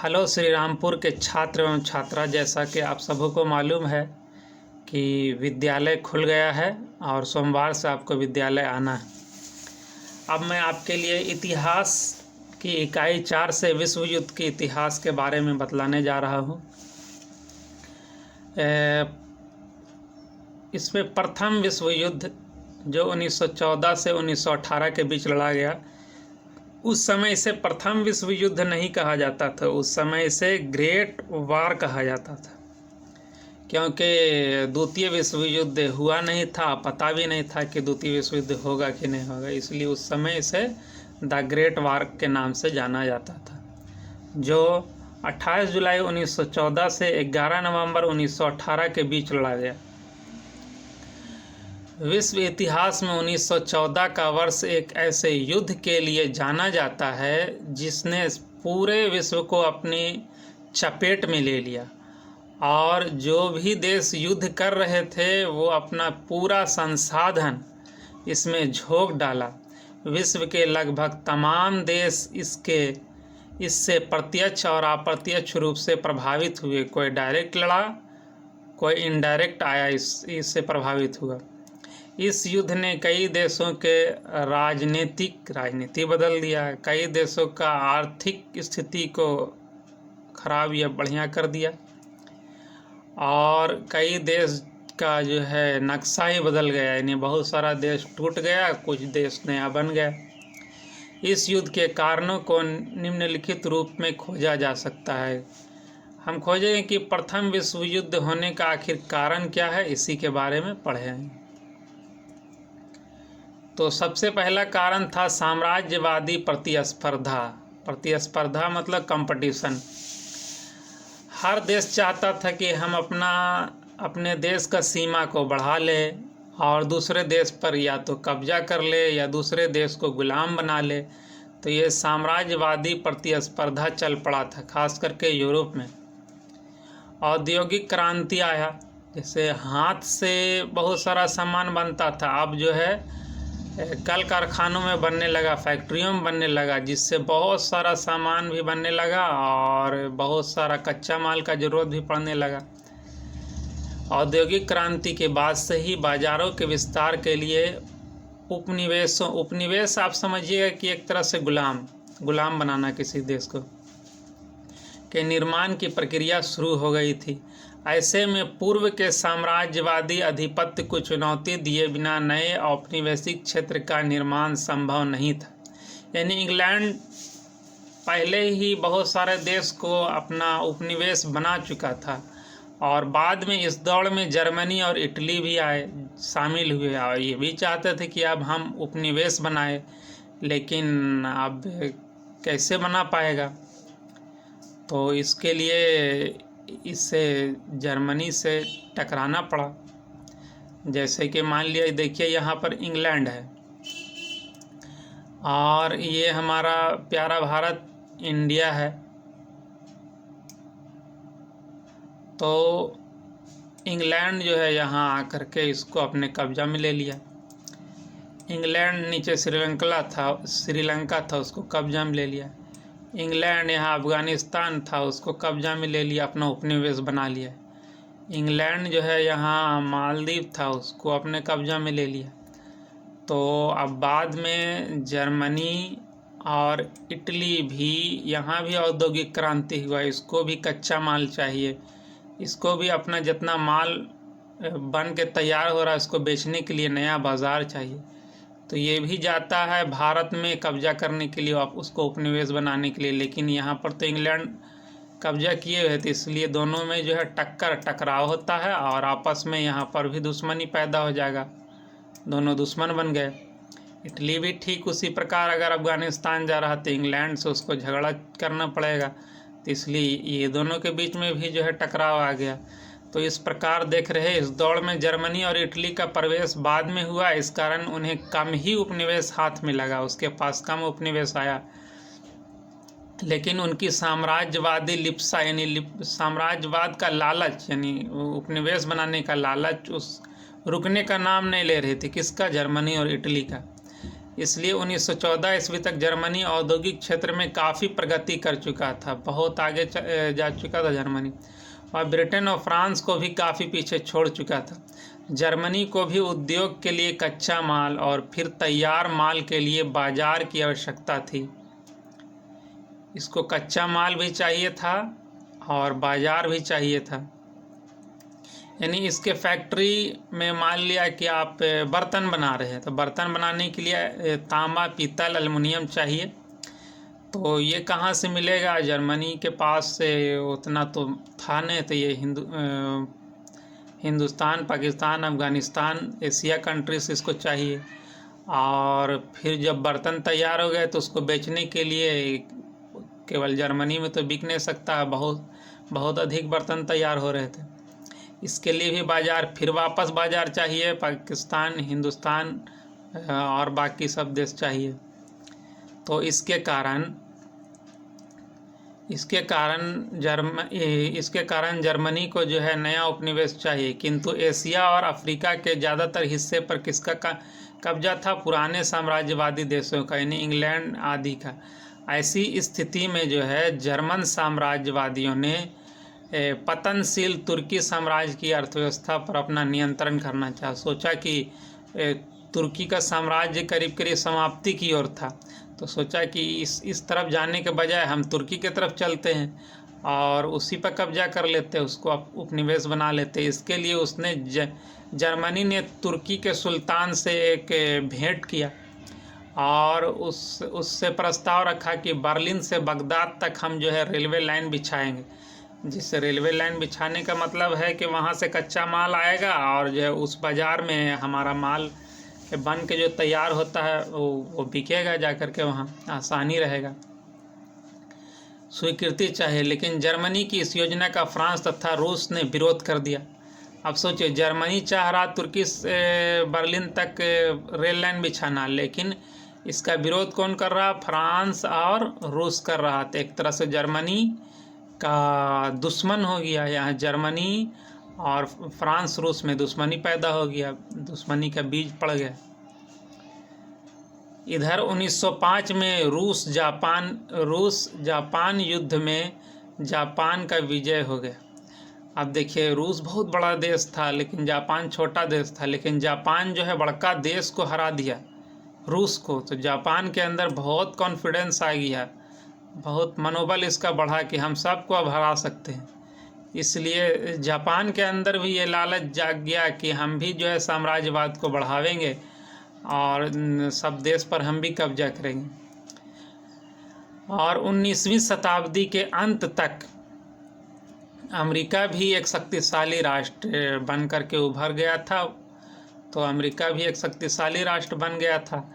Hello Shri Rampur के छात्र एवं छात्रा, जैसा कि आप सबों को मालूम है कि विद्यालय खुल गया है और सोमवार से आपको विद्यालय आना है। अब मैं आपके लिए इतिहास की इकाई 4 से विश्व युद्ध के इतिहास के बारे में बतलाने जा रहा हूँ। इसमें प्रथम विश्व युद्ध जो 1914 से 1918 के बीच लड़ा गया, उस समय इसे प्रथम विश्व युद्ध नहीं कहा जाता था, उस समय इसे ग्रेट वार कहा जाता था, क्योंकि द्वितीय विश्व युद्ध हुआ नहीं था, पता भी नहीं था कि द्वितीय विश्व युद्ध होगा कि नहीं होगा, इसलिए उस समय इसे द ग्रेट वार के नाम से जाना जाता था, जो 28 जुलाई 1914 से 11 नवंबर 1918 के बीच लड़ा गया। विश्व इतिहास में 1914 का वर्ष एक ऐसे युद्ध के लिए जाना जाता है जिसने पूरे विश्व को अपनी चपेट में ले लिया, और जो भी देश युद्ध कर रहे थे वो अपना पूरा संसाधन इसमें झोंक डाला। विश्व के लगभग तमाम देश इससे प्रत्यक्ष और अप्रत्यक्ष रूप से प्रभावित हुए। कोई डायरेक्ट लड़ा, कोई इनडायरेक्ट आया, इससे प्रभावित हुआ। इस युद्ध ने कई देशों के राजनीति बदल दिया, कई देशों का आर्थिक स्थिति को खराब या बढ़िया कर दिया, और कई देश का जो है नक्शा ही बदल गया, यानी बहुत सारा देश टूट गया, कुछ देश नया बन गया। इस युद्ध के कारणों को निम्नलिखित रूप में खोजा जा सकता है। हम खोजेंगे कि प्रथम विश्व युद्ध होने का आखिर कारण क्या है, इसी के बारे में पढ़ेंगे। तो सबसे पहला कारण था साम्राज्यवादी प्रतिस्पर्धा। प्रतिस्पर्धा मतलब कंपटीशन। हर देश चाहता था कि हम अपने देश का सीमा को बढ़ा ले और दूसरे देश पर या तो कब्जा कर ले या दूसरे देश को गुलाम बना ले। तो ये साम्राज्यवादी प्रतिस्पर्धा चल पड़ा था, खास करके यूरोप में। औद्योगिक क्रांति आया, जैसे हाथ से बहुत सारा सामान बनता था, अब जो है कल कारखानों में बनने लगा, फैक्ट्रियों में बनने लगा, जिससे बहुत सारा सामान भी बनने लगा और बहुत सारा कच्चा माल का ज़रूरत भी पड़ने लगा। औद्योगिक क्रांति के बाद से ही बाज़ारों के विस्तार के लिए उपनिवेश आप समझिएगा कि एक तरह से गुलाम बनाना किसी देश को के निर्माण की प्रक्रिया शुरू हो गई थी। ऐसे में पूर्व के साम्राज्यवादी आधिपत्य को चुनौती दिए बिना नए औपनिवेशिक क्षेत्र का निर्माण संभव नहीं था। यानी इंग्लैंड पहले ही बहुत सारे देश को अपना उपनिवेश बना चुका था, और बाद में इस दौड़ में जर्मनी और इटली भी शामिल हुए, और ये भी चाहते थे कि अब हम उपनिवेश बनाए, लेकिन अब कैसे बना पाएगा। तो इसके लिए इससे जर्मनी से टकराना पड़ा। जैसे कि मान लिया, देखिए यहाँ पर इंग्लैंड है और ये हमारा प्यारा भारत इंडिया है। तो इंग्लैंड जो है यहाँ आकर के इसको अपने कब्जा में ले लिया। इंग्लैंड नीचे श्रीलंका था, उसको कब्जा में ले लिया। इंग्लैंड यहाँ अफ़गानिस्तान था, उसको कब्जा में ले लिया, अपना उपनिवेश बना लिया। इंग्लैंड जो है यहाँ मालदीव था, उसको अपने कब्जा में ले लिया। तो अब बाद में जर्मनी और इटली भी, यहाँ भी औद्योगिक क्रांति हुआ, इसको भी कच्चा माल चाहिए, इसको भी अपना जितना माल बन के तैयार हो रहा है उसको बेचने के लिए नया बाज़ार चाहिए। तो ये भी जाता है भारत में कब्जा करने के लिए, आप उसको उपनिवेश बनाने के लिए, लेकिन यहाँ पर तो इंग्लैंड कब्जा किए हुए थे, इसलिए दोनों में जो है टकराव होता है और आपस में यहाँ पर भी दुश्मनी पैदा हो जाएगा, दोनों दुश्मन बन गए। इटली भी ठीक उसी प्रकार, अगर अफ़गानिस्तान जा रहा तो इंग्लैंड से उसको झगड़ा करना पड़ेगा, तो इसलिए ये दोनों के बीच में भी जो है टकराव आ गया। तो इस प्रकार देख रहे, इस दौड़ में जर्मनी और इटली का प्रवेश बाद में हुआ, इस कारण उन्हें कम ही उपनिवेश हाथ में लगा, उसके पास कम उपनिवेश आया। लेकिन उनकी साम्राज्यवादी लिप्सा, यानी साम्राज्यवाद का लालच, यानी उपनिवेश बनाने का लालच, उस रुकने का नाम नहीं ले रही थी। किसका? जर्मनी और इटली का। इसलिए 1914 ईस्वी तक जर्मनी औद्योगिक क्षेत्र में काफ़ी प्रगति कर चुका था, बहुत आगे जा चुका था जर्मनी, और ब्रिटेन और फ्रांस को भी काफ़ी पीछे छोड़ चुका था। जर्मनी को भी उद्योग के लिए कच्चा माल और फिर तैयार माल के लिए बाजार की आवश्यकता थी। इसको कच्चा माल भी चाहिए था और बाजार भी चाहिए था। यानी इसके फैक्ट्री में मान लिया कि आप बर्तन बना रहे हैं, तो बर्तन बनाने के लिए तांबा, पीतल, एल्युमिनियम चाहिए। तो ये कहाँ से मिलेगा? जर्मनी के पास से उतना तो था नहीं। तो ये हिंदुस्तान, पाकिस्तान, अफ़गानिस्तान, एशिया कंट्रीज इसको चाहिए। और फिर जब बर्तन तैयार हो गए तो उसको बेचने के लिए केवल जर्मनी में तो बिक नहीं सकता, बहुत अधिक बर्तन तैयार हो रहे थे। इसके लिए भी बाज़ार, फिर वापस बाज़ार चाहिए, पाकिस्तान, हिंदुस्तान और बाकी सब देश चाहिए। तो इसके कारण जर्मनी को जो है नया उपनिवेश चाहिए। किंतु एशिया और अफ्रीका के ज़्यादातर हिस्से पर किसका कब्जा था? पुराने साम्राज्यवादी देशों का, यानी इंग्लैंड आदि का। ऐसी स्थिति में जो है जर्मन साम्राज्यवादियों ने पतनशील तुर्की साम्राज्य की अर्थव्यवस्था पर अपना नियंत्रण करना चाहा। सोचा कि तुर्की का साम्राज्य करीब करीब समाप्ति की ओर था, तो सोचा कि इस तरफ जाने के बजाय हम तुर्की की तरफ चलते हैं और उसी पर कब्जा कर लेते, उसको उपनिवेश बना लेते। इसके लिए उसने जर्मनी ने तुर्की के सुल्तान से एक भेंट किया और उससे प्रस्ताव रखा कि बर्लिन से बगदाद तक हम जो है रेलवे लाइन बिछाएंगे। जिससे रेलवे लाइन बिछाने का मतलब है कि वहाँ से कच्चा माल आएगा और जो है उस बाज़ार में हमारा माल बन के जो तैयार होता है वो बिकेगा, जा कर के वहाँ आसानी रहेगा। स्वीकृति चाहिए, लेकिन जर्मनी की इस योजना का फ्रांस तथा रूस ने विरोध कर दिया। अब सोचिए, जर्मनी चाह रहा तुर्की से बर्लिन तक रेल लाइन बिछाना, लेकिन इसका विरोध कौन कर रहा? फ्रांस और रूस कर रहा था। एक तरह से जर्मनी का दुश्मन हो गया। यहाँ जर्मनी और फ्रांस रूस में दुश्मनी पैदा हो गया, दुश्मनी का बीज पड़ गया। इधर 1905 में रूस जापान युद्ध में जापान का विजय हो गया। अब देखिए, रूस बहुत बड़ा देश था लेकिन जापान छोटा देश था, लेकिन जापान जो है बड़का देश को हरा दिया, रूस को। तो जापान के अंदर बहुत कॉन्फिडेंस आ गया, बहुत मनोबल इसका बढ़ा कि हम सबको अब हरा सकते हैं। इसलिए जापान के अंदर भी ये लालच जाग गया कि हम भी जो है साम्राज्यवाद को बढ़ावेंगे और सब देश पर हम भी कब्जा करेंगे। और 19वीं शताब्दी के अंत तक अमेरिका भी एक शक्तिशाली राष्ट्र बन करके उभर गया था। तो अमेरिका भी एक शक्तिशाली राष्ट्र बन गया था।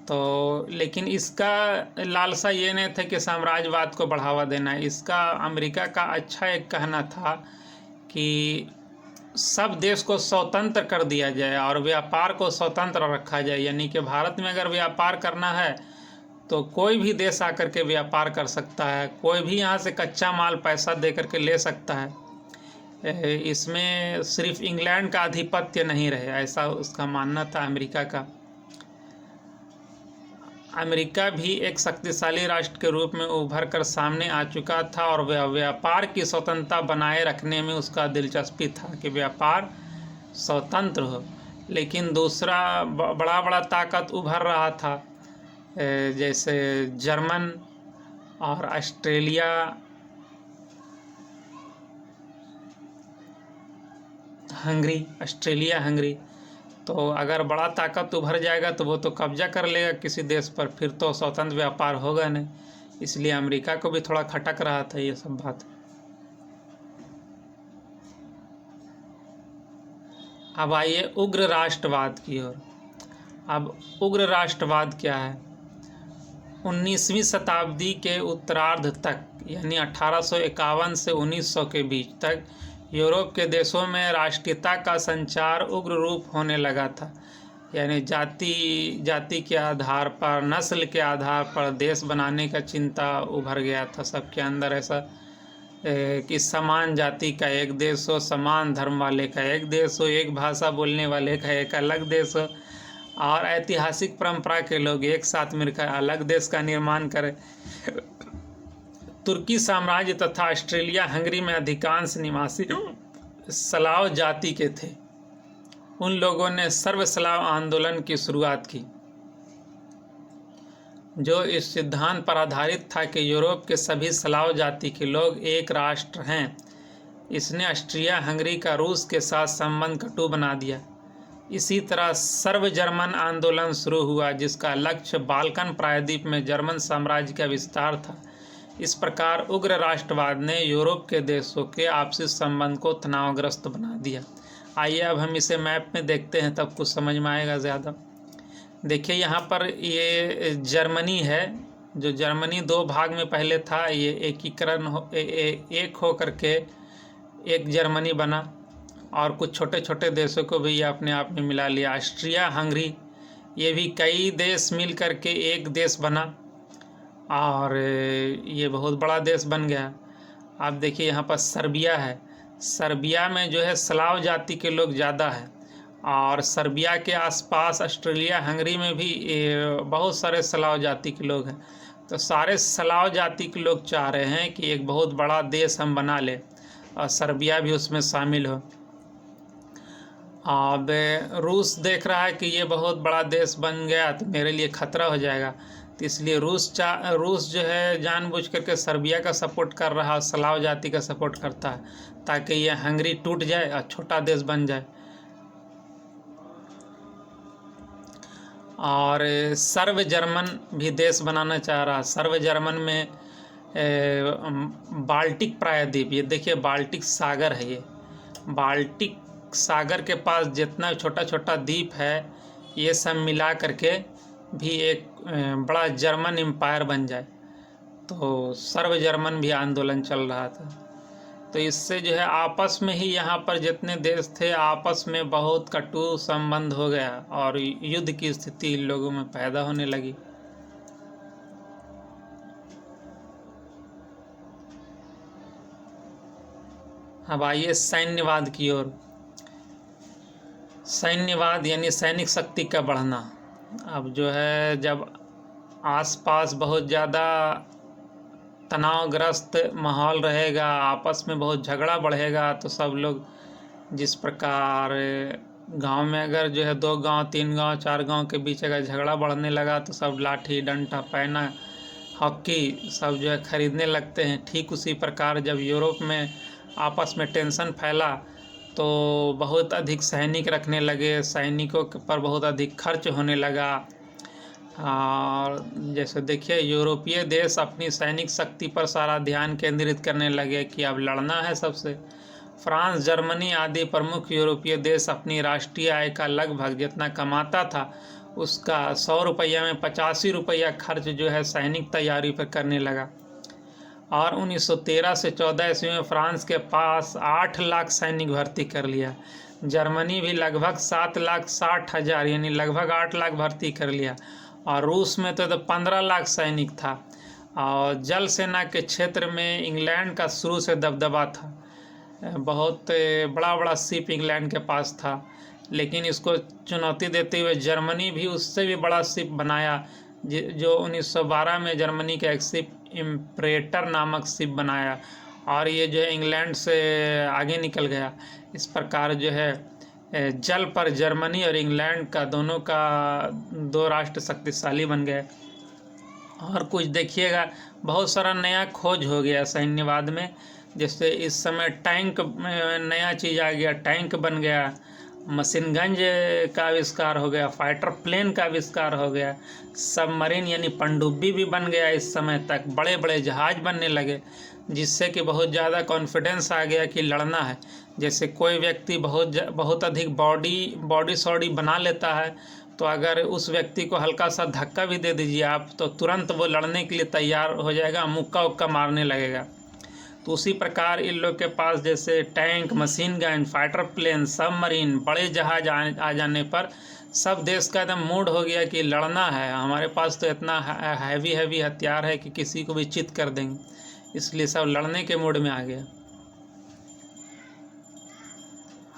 तो लेकिन इसका लालसा ये नहीं था कि साम्राज्यवाद को बढ़ावा देना। इसका अमेरिका का अच्छा एक कहना था कि सब देश को स्वतंत्र कर दिया जाए और व्यापार को स्वतंत्र रखा जाए। यानी कि भारत में अगर व्यापार करना है तो कोई भी देश आकर के व्यापार कर सकता है, कोई भी यहाँ से कच्चा माल पैसा दे करके ले सकता है। इसमें सिर्फ इंग्लैंड का आधिपत्य नहीं रहे, ऐसा उसका मानना था अमेरिका का। अमेरिका भी एक शक्तिशाली राष्ट्र के रूप में उभर कर सामने आ चुका था और व्यापार की स्वतंत्रता बनाए रखने में उसका दिलचस्पी था कि व्यापार स्वतंत्र हो। लेकिन दूसरा बड़ा ताकत उभर रहा था, जैसे जर्मन और ऑस्ट्रेलिया, हंगरी। तो अगर बड़ा ताकत उभर जाएगा तो वो तो कब्जा कर लेगा किसी देश पर, फिर तो स्वतंत्र व्यापार होगा नहीं। इसलिए अमेरिका को भी थोड़ा खटक रहा था ये सब बात। अब आइए उग्र राष्ट्रवाद की ओर। अब उग्र राष्ट्रवाद क्या है? 19वीं शताब्दी के उत्तरार्ध तक, यानी 1851 से 1900 के बीच तक यूरोप के देशों में राष्ट्रीयता का संचार उग्र रूप होने लगा था। यानी जाति के आधार पर, नस्ल के आधार पर देश बनाने का चिंता उभर गया था सबके अंदर। ऐसा कि समान जाति का एक देश हो, समान धर्म वाले का एक देश हो, एक भाषा बोलने वाले का एक अलग देश हो, और ऐतिहासिक परंपरा के लोग एक साथ मिलकर अलग देश का निर्माण करें। तुर्की साम्राज्य तथा ऑस्ट्रिया हंगरी में अधिकांश निवासी स्लाव जाति के थे। उन लोगों ने सर्व स्लाव आंदोलन की शुरुआत की, जो इस सिद्धांत पर आधारित था कि यूरोप के सभी स्लाव जाति के लोग एक राष्ट्र हैं। इसने ऑस्ट्रिया हंगरी का रूस के साथ संबंध कटु बना दिया। इसी तरह सर्व जर्मन आंदोलन शुरू हुआ, जिसका लक्ष्य बाल्कन प्रायद्वीप में जर्मन साम्राज्य का विस्तार था। इस प्रकार उग्र राष्ट्रवाद ने यूरोप के देशों के आपसी संबंध को तनावग्रस्त बना दिया। आइए अब हम इसे मैप में देखते हैं, तब कुछ समझ में आएगा ज़्यादा। देखिए यहाँ पर ये जर्मनी है, जो जर्मनी दो भाग में पहले था, ये एकीकरण एक हो करके एक जर्मनी बना और कुछ छोटे छोटे देशों को भी ये अपने आप में मिला लिया। ऑस्ट्रिया हंगरी ये भी कई देश मिल करके एक देश बना और ये बहुत बड़ा देश बन गया। आप देखिए यहाँ पर सर्बिया है। सर्बिया में जो है स्लाव जाति के लोग ज़्यादा है और सर्बिया के आसपास ऑस्ट्रेलिया हंगरी में भी बहुत सारे स्लाव जाति के लोग हैं। तो सारे स्लाव जाति के लोग चाह रहे हैं कि एक बहुत बड़ा देश हम बना लें और सर्बिया भी उसमें शामिल हो। अब रूस देख रहा है कि ये बहुत बड़ा देश बन गया तो मेरे लिए खतरा हो जाएगा, तो इसलिए रूस जो है जानबूझ करके सर्बिया का सपोर्ट कर रहा है, स्लाव जाति का सपोर्ट करता है, ताकि ये हंगरी टूट जाए और छोटा देश बन जाए। और सर्व जर्मन भी देश बनाना चाह रहा। सर्व जर्मन में बाल्टिक प्रायद्वीप, ये देखिए बाल्टिक सागर है, ये बाल्टिक सागर के पास जितना छोटा छोटा द्वीप है ये सब मिला करके भी एक बड़ा जर्मन एम्पायर बन जाए। तो सर्व जर्मन भी आंदोलन चल रहा था। तो इससे जो है आपस में ही यहाँ पर जितने देश थे आपस में बहुत कटु संबंध हो गया और युद्ध की स्थिति इन लोगों में पैदा होने लगी। अब आइए सैन्यवाद की ओर। सैन्यवाद यानी सैनिक शक्ति का बढ़ना। अब जो है जब आसपास बहुत ज़्यादा तनावग्रस्त माहौल रहेगा, आपस में बहुत झगड़ा बढ़ेगा, तो सब लोग जिस प्रकार गांव में अगर जो है 2 गांव 3 गांव 4 गांव के बीच अगर झगड़ा बढ़ने लगा तो सब लाठी डंडा पैना हॉकी सब जो है खरीदने लगते हैं। ठीक उसी प्रकार जब यूरोप में आपस में टेंशन फैला तो बहुत अधिक सैनिक रखने लगे, सैनिकों पर बहुत अधिक खर्च होने लगा। और जैसे देखिए यूरोपीय देश अपनी सैनिक शक्ति पर सारा ध्यान केंद्रित करने लगे कि अब लड़ना है सबसे। फ्रांस, जर्मनी आदि प्रमुख यूरोपीय देश अपनी राष्ट्रीय आय का लगभग जितना कमाता था उसका 100 रुपया में 85 रुपया खर्च जो है सैनिक तैयारी पर करने लगा। और 1913 से 14 ईस्वी में फ्रांस के पास 8 लाख सैनिक भर्ती कर लिया। जर्मनी भी लगभग 7,60,000 यानी लगभग 8 लाख भर्ती कर लिया। और रूस में तो 15 लाख सैनिक था। और जल सेना के क्षेत्र में इंग्लैंड का शुरू से दबदबा था। बहुत बड़ा बड़ा शिप इंग्लैंड के पास था, लेकिन इसको चुनौती देते हुए जर्मनी भी उससे भी बड़ा शिप बनाया, जो 1912 में जर्मनी का एक शिप इम्परेटर नामक शिप बनाया और ये जो है इंग्लैंड से आगे निकल गया। इस प्रकार जो है जल पर जर्मनी और इंग्लैंड का दोनों का 2 राष्ट्र शक्तिशाली बन गए। और कुछ देखिएगा बहुत सारा नया खोज हो गया सैन्यवाद में। जैसे इस समय टैंक में नया चीज़ आ गया, टैंक बन गया, मशीन गन का आविष्कार हो गया, फाइटर प्लेन का आविष्कार हो गया, सबमरीन यानी पनडुब्बी भी बन गया। इस समय तक बड़े बड़े जहाज़ बनने लगे, जिससे कि बहुत ज़्यादा कॉन्फिडेंस आ गया कि लड़ना है। जैसे कोई व्यक्ति बहुत अधिक बॉडी सॉडी बना लेता है, तो अगर उस व्यक्ति को हल्का सा धक्का भी दे दीजिए आप, तो तुरंत वो लड़ने के लिए तैयार हो जाएगा, मुक्का उक्का मारने लगेगा। तो उसी प्रकार इन लोग के पास जैसे tank, machine gun, fighter plane, submarine, बड़े जहाज आ जाने पर सब देश का एकदम मूड हो गया कि लड़ना है। हमारे पास तो इतना हैवी हथियार है कि किसी को भी चित कर देंगे, इसलिए सब लड़ने के मूड में आ गया।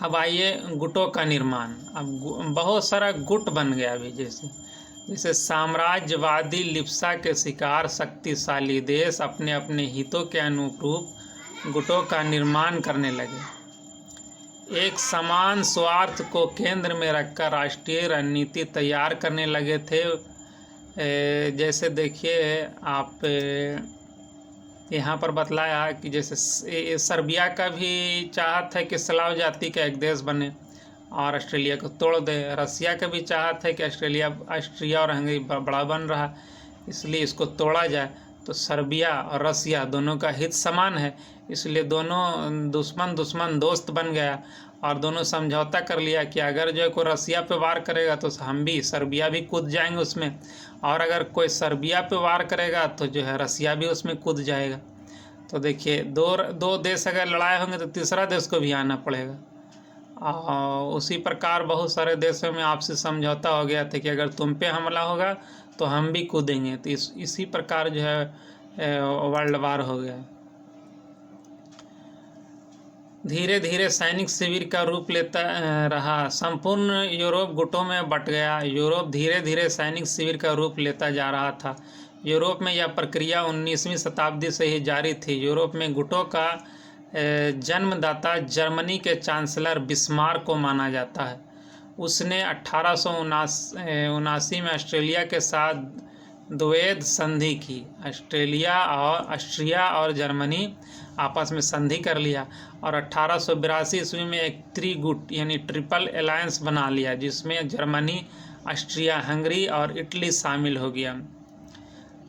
अब आइए गुटों का निर्माण। अब बहुत सारा गुट बन गया अभी, जैसे साम्राज्यवादी लिप्सा के शिकार शक्तिशाली देश अपने अपने हितों के अनुरूप गुटों का निर्माण करने लगे। एक समान स्वार्थ को केंद्र में रखकर राष्ट्रीय रणनीति तैयार करने लगे थे। जैसे देखिए आप यहाँ पर बतलाया कि जैसे सर्बिया का भी चाहत है कि स्लाव जाति का एक देश बने और ऑस्ट्रेलिया को तोड़ दे। रसिया का भी चाहत है कि ऑस्ट्रिया और हंगरी बड़ा बन रहा, इसलिए इसको तोड़ा जाए। तो सर्बिया और रसिया दोनों का हित समान है, इसलिए दोनों दुश्मन दोस्त बन गया और दोनों समझौता कर लिया कि अगर जो है कोई रसिया पे वार करेगा तो हम भी सर्बिया भी कूद जाएंगे उसमें, और अगर कोई सर्बिया पे वार करेगा तो जो है रसिया भी उसमें कूद जाएगा। तो देखिए दो देश अगर लड़ाई होंगे तो तीसरा देश को भी आना पड़ेगा। उसी प्रकार बहुत सारे देशों में आपसी समझौता हो गया था कि अगर तुम पे हमला होगा तो हम भी कूदेंगे। तो इसी प्रकार जो है वर्ल्ड वार हो गया। धीरे धीरे सैनिक शिविर का रूप लेता रहा। संपूर्ण यूरोप गुटों में बट गया। यूरोप धीरे धीरे सैनिक शिविर का रूप लेता जा रहा था। यूरोप में यह प्रक्रिया 19वीं शताब्दी से ही जारी थी। यूरोप में गुटों का जन्मदाता जर्मनी के चांसलर बिस्मार्क को माना जाता है। उसने 1879 में ऑस्ट्रेलिया के साथ द्वैध संधि की। ऑस्ट्रिया और जर्मनी आपस में संधि कर लिया और 1882 ईस्वी में एक त्रिगुट यानी ट्रिपल अलायंस बना लिया, जिसमें जर्मनी, ऑस्ट्रिया, हंगरी और इटली शामिल हो गया।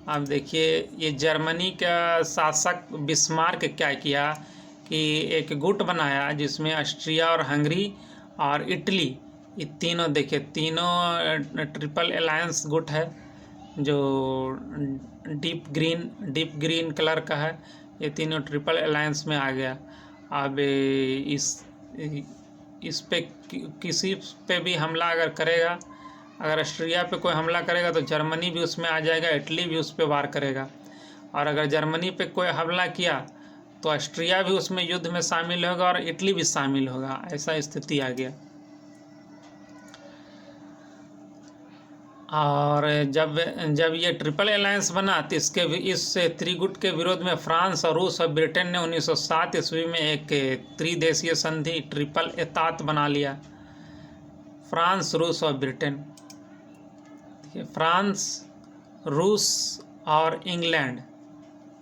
अब देखिए ये जर्मनी का शासक बिस्मार्क क्या किया कि एक गुट बनाया जिसमें ऑस्ट्रिया और हंगरी और इटली, ये तीनों देखिए तीनों ट्रिपल अलायंस गुट है जो डीप ग्रीन कलर का है। ये तीनों ट्रिपल अलायंस में आ गया। अब इस पे किसी पे भी हमला अगर करेगा, अगर ऑस्ट्रिया पे कोई हमला करेगा तो जर्मनी भी उसमें आ जाएगा, इटली भी उस पे वार करेगा, और अगर जर्मनी पे कोई हमला किया तो ऑस्ट्रिया भी उसमें युद्ध में शामिल होगा और इटली भी शामिल होगा। ऐसा स्थिति आ गया। और जब ये ट्रिपल अलायंस बना तो इस त्रिगुट के विरोध में फ्रांस और रूस और ब्रिटेन ने 1907 ईस्वी में एक त्रिदेशीय संधि ट्रिपल एतात बना लिया। फ्रांस, रूस और ब्रिटेन। फ्रांस, रूस और इंग्लैंड,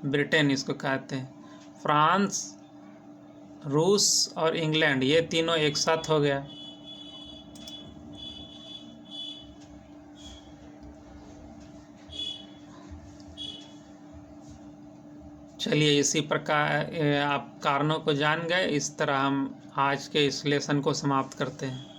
ब्रिटेन इसको कहते हैं। फ्रांस, रूस और इंग्लैंड ये तीनों एक साथ हो गया। चलिए इसी प्रकार आप कारणों को जान गए। इस तरह हम आज के इस लेसन को समाप्त करते हैं।